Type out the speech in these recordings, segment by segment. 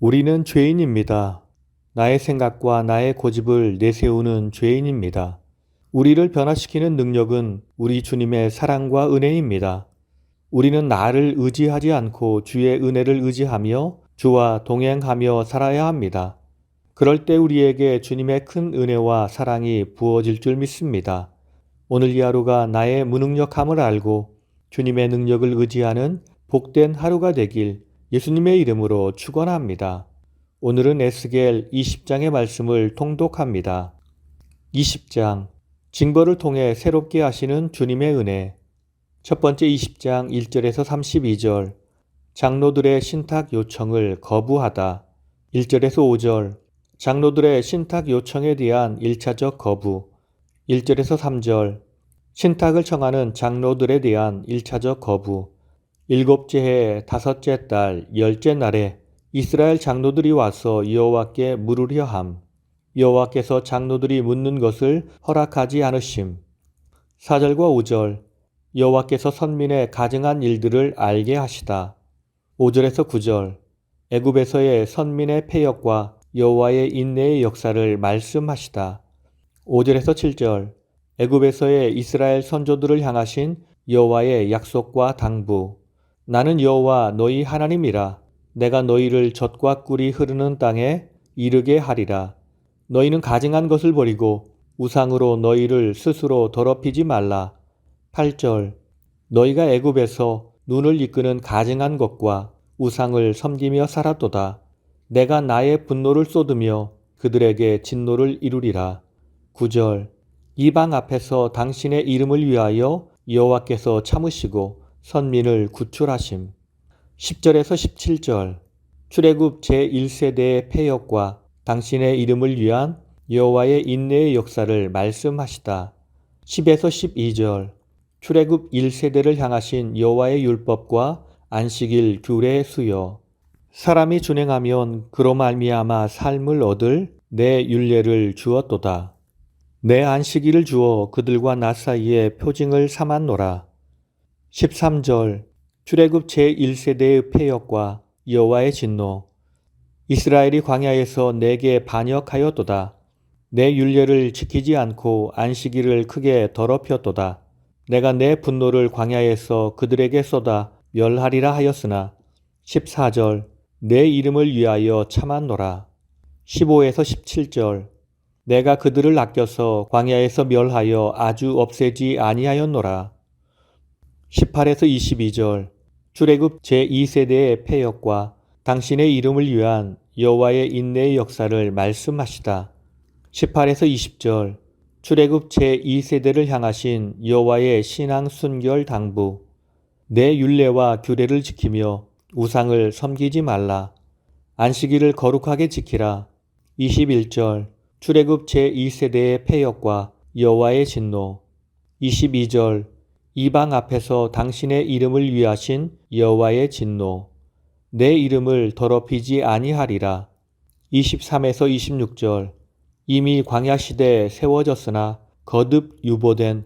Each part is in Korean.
우리는 죄인입니다. 나의 생각과 나의 고집을 내세우는 죄인입니다. 우리를 변화시키는 능력은 우리 주님의 사랑과 은혜입니다. 우리는 나를 의지하지 않고 주의 은혜를 의지하며 주와 동행하며 살아야 합니다. 그럴 때 우리에게 주님의 큰 은혜와 사랑이 부어질 줄 믿습니다. 오늘 이 하루가 나의 무능력함을 알고 주님의 능력을 의지하는 복된 하루가 되길 예수님의 이름으로 축원합니다. 오늘은 에스겔 20장의 말씀을 통독합니다. 20장 징벌을 통해 새롭게 하시는 주님의 은혜. 첫 번째 20장 1절에서 32절 장로들의 신탁 요청을 거부하다. 1절에서 5절 장로들의 신탁 요청에 대한 1차적 거부. 1절에서 3절 신탁을 청하는 장로들에 대한 1차적 거부. 일곱째 해 다섯째 달 열째 날에 이스라엘 장로들이 와서 여호와께 물으려 함. 여호와께서 장로들이 묻는 것을 허락하지 않으심. 4절과 5절 여호와께서 선민의 가증한 일들을 알게 하시다. 5절에서 9절 애굽에서의 선민의 패역과 여호와의 인내의 역사를 말씀하시다. 5절에서 7절 애굽에서의 이스라엘 선조들을 향하신 여호와의 약속과 당부. 나는 여호와 너희 하나님이라. 내가 너희를 젖과 꿀이 흐르는 땅에 이르게 하리라. 너희는 가증한 것을 버리고 우상으로 너희를 스스로 더럽히지 말라. 8절 너희가 애굽에서 눈을 이끄는 가증한 것과 우상을 섬기며 살았도다. 내가 나의 분노를 쏟으며 그들에게 진노를 이루리라. 9절 이방 앞에서 당신의 이름을 위하여 여호와께서 참으시고 선민을 구출하심. 10절에서 17절 출애굽 제1세대의 패역과 당신의 이름을 위한 여호와의 인내의 역사를 말씀하시다. 10에서 12절 출애굽 1세대를 향하신 여호와의 율법과 안식일 규례의 수요. 사람이 준행하면 그로 말미암아 삶을 얻을 내 율례를 주었도다. 내 안식일을 주어 그들과 나 사이에 표징을 삼았노라. 13절 출애굽 제1세대의 패역과 여호와의 진노. 이스라엘이 광야에서 내게 반역하였도다. 내 율례를 지키지 않고 안식일을 크게 더럽혔도다. 내가 내 분노를 광야에서 그들에게 쏟아 멸하리라 하였으나 14절 내 이름을 위하여 참았노라. 15에서 17절 내가 그들을 아껴서 광야에서 멸하여 아주 없애지 아니하였노라. 18에서 22절 출애굽 제2세대의 패역과 당신의 이름을 위한 여호와의 인내의 역사를 말씀하시다. 18에서 20절 출애굽 제2세대를 향하신 여호와의 신앙 순결 당부. 내 율례와 규례를 지키며 우상을 섬기지 말라. 안식일을 거룩하게 지키라. 21절 출애굽 제2세대의 패역과 여호와의 진노. 22절 이방 앞에서 당신의 이름을 위하신 여호와의 진노. 내 이름을 더럽히지 아니하리라. 23에서 26절 이미 광야 시대에 세워졌으나 거듭 유보된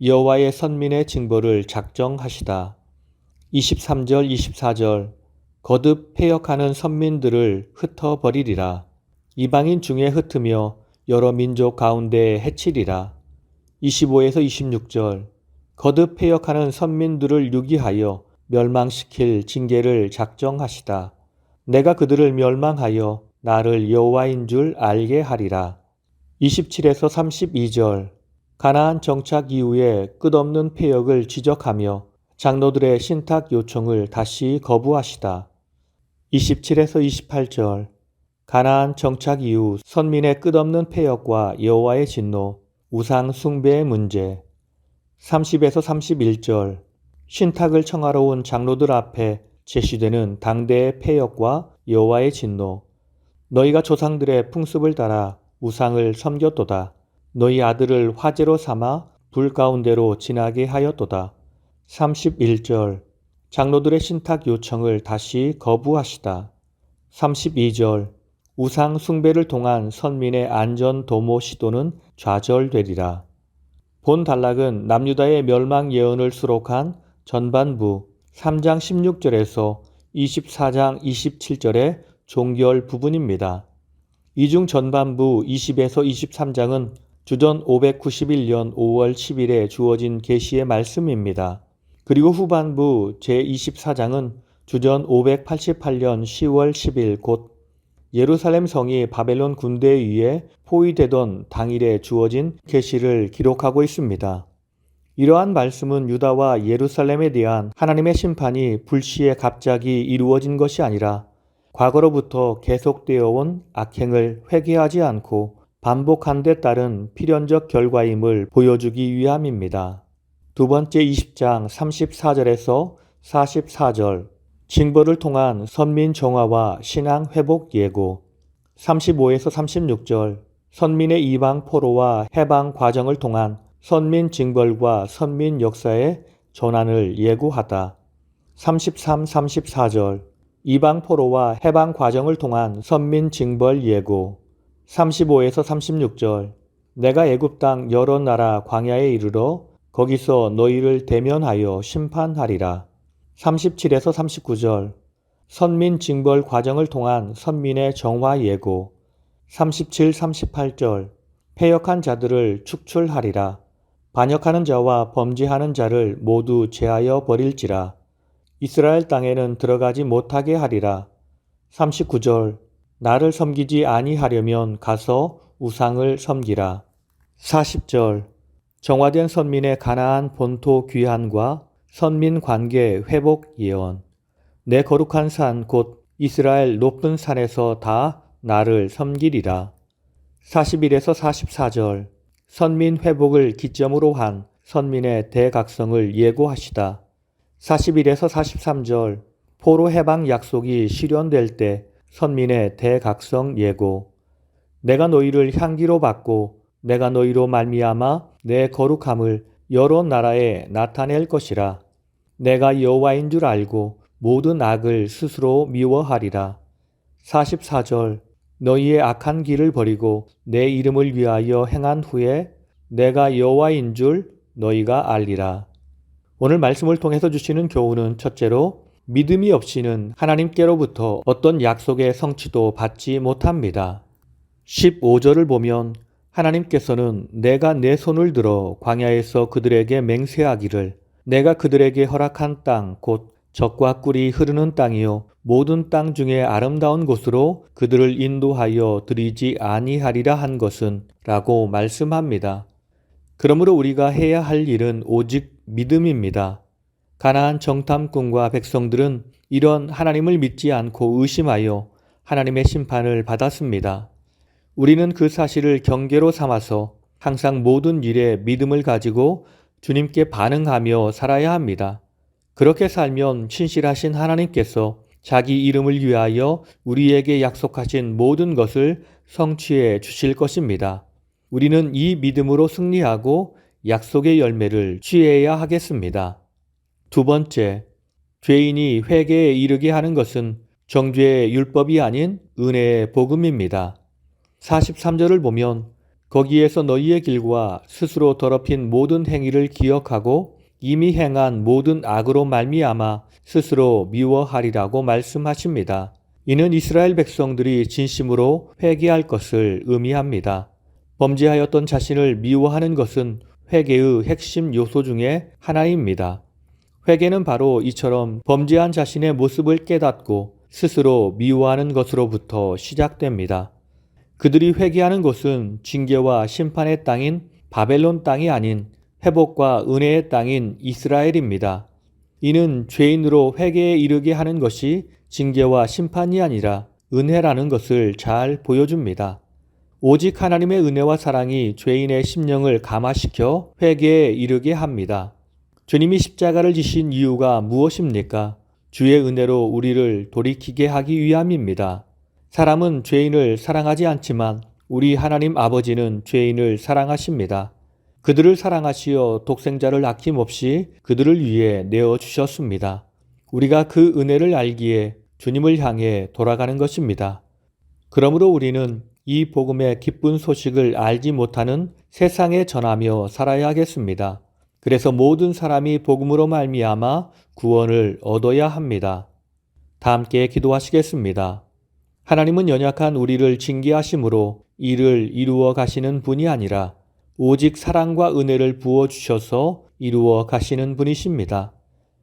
여호와의 선민의 징벌을 작정하시다. 23절 24절 거듭 패역하는 선민들을 흩어버리리라. 이방인 중에 흩으며 여러 민족 가운데 해치리라. 25에서 26절 거듭 패역하는 선민들을 유기하여 멸망시킬 징계를 작정하시다. 내가 그들을 멸망하여 나를 여호와인 줄 알게 하리라. 27에서 32절 가나안 정착 이후에 끝없는 패역을 지적하며 장로들의 신탁 요청을 다시 거부하시다. 27에서 28절 가나안 정착 이후 선민의 끝없는 패역과 여호와의 진노, 우상 숭배의 문제. 30에서 31절 신탁을 청하러 온 장로들 앞에 제시되는 당대의 패역과 여호와의 진노. 너희가 조상들의 풍습을 따라 우상을 섬겼도다. 너희 아들을 화제로 삼아 불 가운데로 지나게 하였도다. 31절 장로들의 신탁 요청을 다시 거부하시다. 32절 우상 숭배를 통한 선민의 안전 도모 시도는 좌절되리라. 본 단락은 남유다의 멸망 예언을 수록한 전반부 3장 16절에서 24장 27절의 종결 부분입니다. 이 중 전반부 20에서 23장은 주전 591년 5월 10일에 주어진 계시의 말씀입니다. 그리고 후반부 제24장은 주전 588년 10월 10일 곧 예루살렘 성이 바벨론 군대에 의해 포위되던 당일에 주어진 계시를 기록하고 있습니다. 이러한 말씀은 유다와 예루살렘에 대한 하나님의 심판이 불시에 갑자기 이루어진 것이 아니라 과거로부터 계속되어 온 악행을 회개하지 않고 반복한 데 따른 필연적 결과임을 보여주기 위함입니다. 두 번째 20장 34절에서 44절 징벌을 통한 선민 정화와 신앙 회복 예고 35에서 36절 선민의 이방 포로와 해방 과정을 통한 선민 징벌과 선민 역사의 전환을 예고하다 33, 34절 이방 포로와 해방 과정을 통한 선민 징벌 예고 35에서 36절 내가 애굽 땅 여러 나라 광야에 이르러 거기서 너희를 대면하여 심판하리라 37에서 39절 선민 징벌 과정을 통한 선민의 정화 예고 37, 38절 패역한 자들을 축출하리라 반역하는 자와 범죄하는 자를 모두 제하여 버릴지라 이스라엘 땅에는 들어가지 못하게 하리라 39절 나를 섬기지 아니하려면 가서 우상을 섬기라 40절 정화된 선민의 가나안 본토 귀환과 선민 관계 회복 예언 내 거룩한 산 곧 이스라엘 높은 산에서 다 나를 섬기리라 41에서 44절 선민 회복을 기점으로 한 선민의 대각성을 예고하시다 41에서 43절 포로 해방 약속이 실현될 때 선민의 대각성 예고 내가 너희를 향기로 받고 내가 너희로 말미암아 내 거룩함을 여러 나라에 나타낼 것이라 내가 여호와인 줄 알고 모든 악을 스스로 미워하리라 44절 너희의 악한 길을 버리고 내 이름을 위하여 행한 후에 내가 여호와인 줄 너희가 알리라 오늘 말씀을 통해서 주시는 교훈은 첫째로 믿음이 없이는 하나님께로부터 어떤 약속의 성취도 받지 못합니다. 15절을 보면 하나님께서는 내가 내 손을 들어 광야에서 그들에게 맹세하기를 내가 그들에게 허락한 땅 곧 젖과 꿀이 흐르는 땅이요 모든 땅 중에 아름다운 곳으로 그들을 인도하여 드리지 아니하리라 한 것은 라고 말씀합니다. 그러므로 우리가 해야 할 일은 오직 믿음입니다. 가나안 정탐꾼과 백성들은 이런 하나님을 믿지 않고 의심하여 하나님의 심판을 받았습니다. 우리는 그 사실을 경계로 삼아서 항상 모든 일에 믿음을 가지고 주님께 반응하며 살아야 합니다. 그렇게 살면 신실하신 하나님께서 자기 이름을 위하여 우리에게 약속하신 모든 것을 성취해 주실 것입니다. 우리는 이 믿음으로 승리하고 약속의 열매를 취해야 하겠습니다. 두 번째, 죄인이 회개에 이르게 하는 것은 정죄의 율법이 아닌 은혜의 복음입니다. 43절을 보면 거기에서 너희의 길과 스스로 더럽힌 모든 행위를 기억하고 이미 행한 모든 악으로 말미암아 스스로 미워하리라고 말씀하십니다. 이는 이스라엘 백성들이 진심으로 회개할 것을 의미합니다. 범죄하였던 자신을 미워하는 것은 회개의 핵심 요소 중에 하나입니다. 회개는 바로 이처럼 범죄한 자신의 모습을 깨닫고 스스로 미워하는 것으로부터 시작됩니다. 그들이 회개하는 곳은 징계와 심판의 땅인 바벨론 땅이 아닌 회복과 은혜의 땅인 이스라엘입니다. 이는 죄인으로 회개에 이르게 하는 것이 징계와 심판이 아니라 은혜라는 것을 잘 보여줍니다. 오직 하나님의 은혜와 사랑이 죄인의 심령을 감화시켜 회개에 이르게 합니다. 주님이 십자가를 지신 이유가 무엇입니까? 주의 은혜로 우리를 돌이키게 하기 위함입니다. 사람은 죄인을 사랑하지 않지만 우리 하나님 아버지는 죄인을 사랑하십니다. 그들을 사랑하시어 독생자를 아낌없이 그들을 위해 내어주셨습니다. 우리가 그 은혜를 알기에 주님을 향해 돌아가는 것입니다. 그러므로 우리는 이 복음의 기쁜 소식을 알지 못하는 세상에 전하며 살아야 하겠습니다. 그래서 모든 사람이 복음으로 말미암아 구원을 얻어야 합니다. 다 함께 기도하시겠습니다. 하나님은 연약한 우리를 징계하심으로 이를 이루어 가시는 분이 아니라 오직 사랑과 은혜를 부어주셔서 이루어 가시는 분이십니다.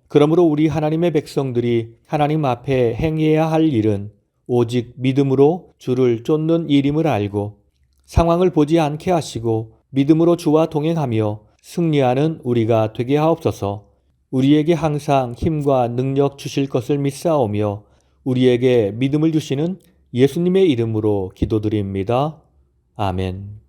그러므로 우리 하나님의 백성들이 하나님 앞에 행해야 할 일은 오직 믿음으로 주를 쫓는 일임을 알고 상황을 보지 않게 하시고 믿음으로 주와 동행하며 승리하는 우리가 되게 하옵소서. 우리에게 항상 힘과 능력 주실 것을 믿사오며 우리에게 믿음을 주시는 예수님의 이름으로 기도드립니다. 아멘.